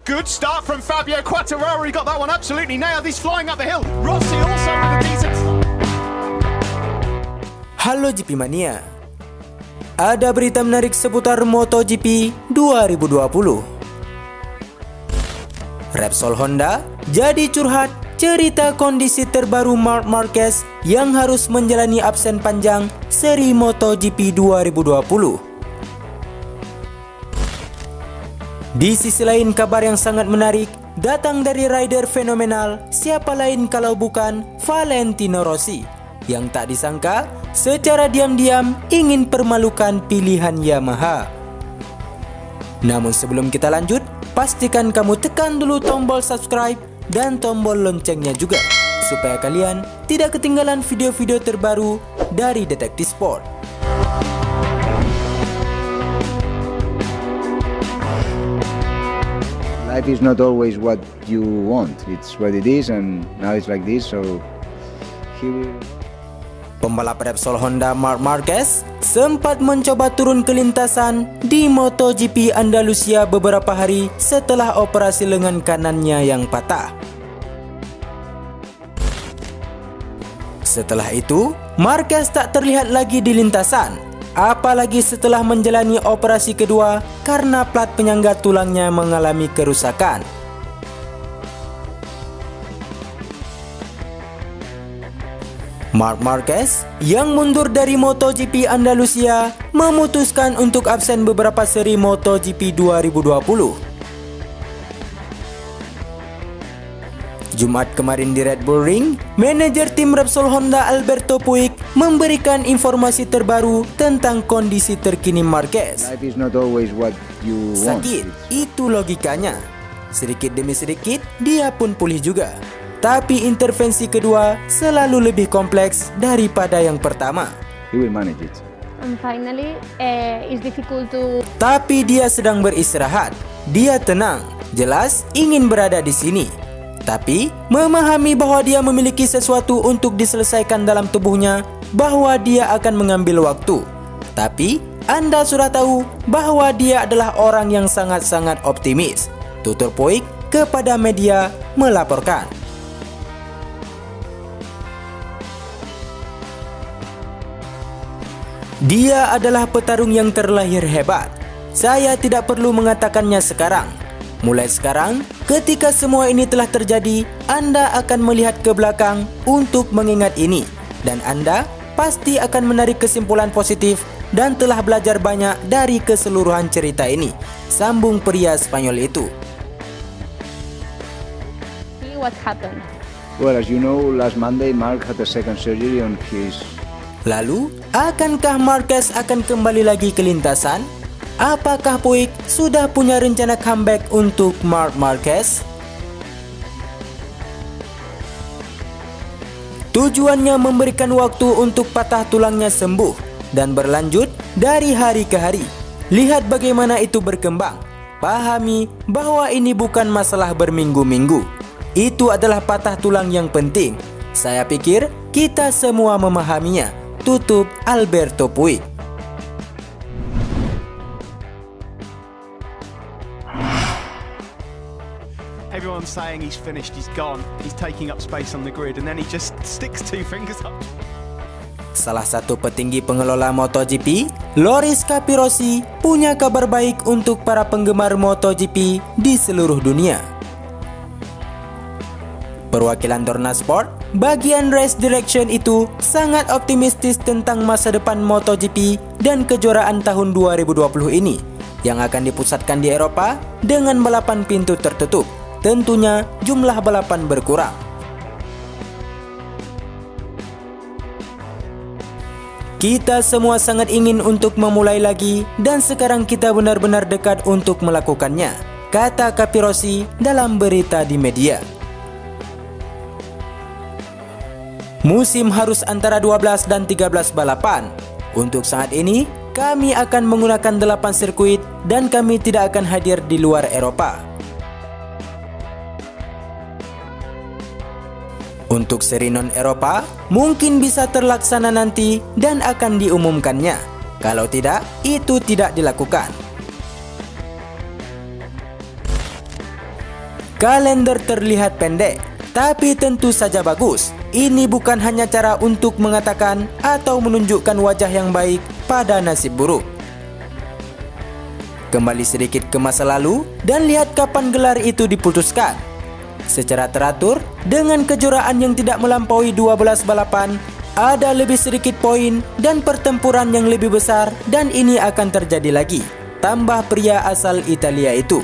Good start from Fabio Quartararo. He got that one absolutely nailed. He's flying up the hill. Rossi also with a decent start. Halo GP Mania. Ada berita menarik seputar MotoGP 2020. Repsol Honda jadi curhat cerita kondisi terbaru Marc Marquez yang harus menjalani absen panjang seri MotoGP 2020. Di sisi lain, kabar yang sangat menarik datang dari rider fenomenal, siapa lain kalau bukan Valentino Rossi, yang tak disangka secara diam-diam ingin permalukan pilihan Yamaha. Namun sebelum kita lanjut, pastikan kamu tekan dulu tombol subscribe dan tombol loncengnya juga, supaya kalian tidak ketinggalan video-video terbaru dari Detektif Sport. Life is not always what you want. It's what it is, and now it's like this. So he will. Pembalap Repsol Honda Marc Marquez sempat mencoba turun ke lintasan di MotoGP Andalusia beberapa hari setelah operasi lengan kanannya yang patah. Setelah itu, Marquez tak terlihat lagi di lintasan, apalagi setelah menjalani operasi kedua karena plat penyangga tulangnya mengalami kerusakan. Marc Marquez yang mundur dari MotoGP Andalusia memutuskan untuk absen beberapa seri MotoGP 2020. Jumat kemarin di Red Bull Ring, manajer tim Repsol Honda Alberto Puig memberikan informasi terbaru tentang kondisi terkini Marquez. Life is not always what you want. Sakit, itu logikanya. Sedikit demi sedikit, dia pun pulih juga. Tapi intervensi kedua selalu lebih kompleks daripada yang pertama. He will manage it. And finally, it's difficult to. Tapi dia sedang beristirahat. Dia tenang, jelas ingin berada di sini. Tapi memahami bahwa dia memiliki sesuatu untuk diselesaikan dalam tubuhnya, bahwa dia akan mengambil waktu. Tapi Anda sudah tahu bahwa dia adalah orang yang sangat-sangat optimis, tutur Puig kepada media melaporkan. Dia adalah petarung yang terlahir hebat. Saya tidak perlu mengatakannya sekarang. Mulai sekarang, ketika semua ini telah terjadi, Anda akan melihat ke belakang untuk mengingat ini. Dan Anda pasti akan menarik kesimpulan positif dan telah belajar banyak dari keseluruhan cerita ini, sambung pria Spanyol itu. See what happened. Well, as you know, last Monday Mark had a second surgery on his. Lalu, akankah Marquez akan kembali lagi ke lintasan? Apakah Puig sudah punya rencana comeback untuk Marc Marquez? Tujuannya memberikan waktu untuk patah tulangnya sembuh dan berlanjut dari hari ke hari. Lihat bagaimana itu berkembang. Pahami bahwa ini bukan masalah berminggu-minggu. Itu adalah patah tulang yang penting. Saya pikir kita semua memahaminya, tutup Alberto Puig. Everyone's saying he's finished, he's gone, he's taking up space on the grid, and then he just sticks two fingers up. Salah satu petinggi pengelola MotoGP, Loris Capirossi, punya kabar baik untuk para penggemar MotoGP di seluruh dunia. Perwakilan Dorna Sport, bagian race direction itu sangat optimistis tentang masa depan MotoGP dan kejuaraan tahun 2020 ini, yang akan dipusatkan di Eropa dengan balapan pintu tertutup. Tentunya jumlah balapan berkurang. Kita semua sangat ingin untuk memulai lagi dan sekarang kita benar-benar dekat untuk melakukannya, kata Capirossi dalam berita di media. Musim harus antara 12 dan 13 balapan. Untuk saat ini, kami akan menggunakan 8 sirkuit dan kami tidak akan hadir di luar Eropa. Untuk seri non-Eropa, mungkin bisa terlaksana nanti dan akan diumumkannya. Kalau tidak, itu tidak dilakukan. Kalender terlihat pendek, tapi tentu saja bagus. Ini bukan hanya cara untuk mengatakan atau menunjukkan wajah yang baik pada nasib buruk. Kembali sedikit ke masa lalu dan lihat kapan gelar itu diputuskan. Secara teratur, dengan kejuaraan yang tidak melampaui 12 balapan, ada lebih sedikit poin dan pertempuran yang lebih besar, dan ini akan terjadi lagi. Tambah pria asal Italia itu.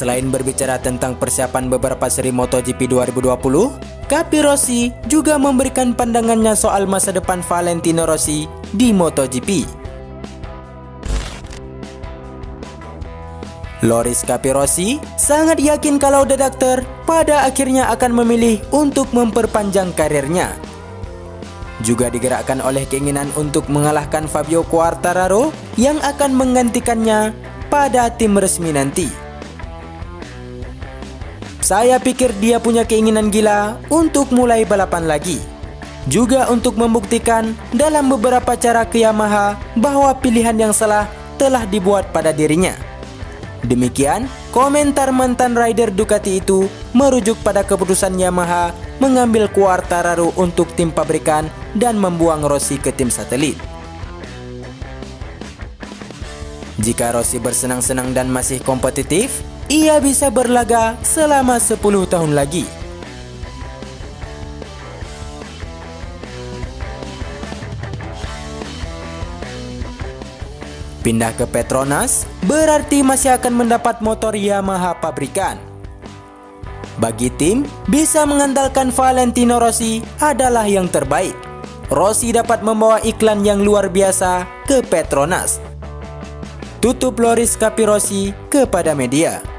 Selain berbicara tentang persiapan beberapa seri MotoGP 2020, Capirossi juga memberikan pandangannya soal masa depan Valentino Rossi di MotoGP. Loris Capirossi sangat yakin kalau The Doctor pada akhirnya akan memilih untuk memperpanjang karirnya. Juga digerakkan oleh keinginan untuk mengalahkan Fabio Quartararo yang akan menggantikannya pada tim resmi nanti. Saya pikir dia punya keinginan gila untuk mulai balapan lagi. Juga untuk membuktikan dalam beberapa cara ke Yamaha bahwa pilihan yang salah telah dibuat pada dirinya. Demikian komentar mantan rider Ducati itu merujuk pada keputusan Yamaha mengambil Quartararo untuk tim pabrikan dan membuang Rossi ke tim satelit. Jika Rossi bersenang-senang dan masih kompetitif, ia bisa berlaga selama 10 tahun lagi. Pindah ke Petronas berarti masih akan mendapat motor Yamaha pabrikan. Bagi tim, bisa mengandalkan Valentino Rossi adalah yang terbaik. Rossi dapat membawa iklan yang luar biasa ke Petronas. Tutup Loris Capirossi kepada media.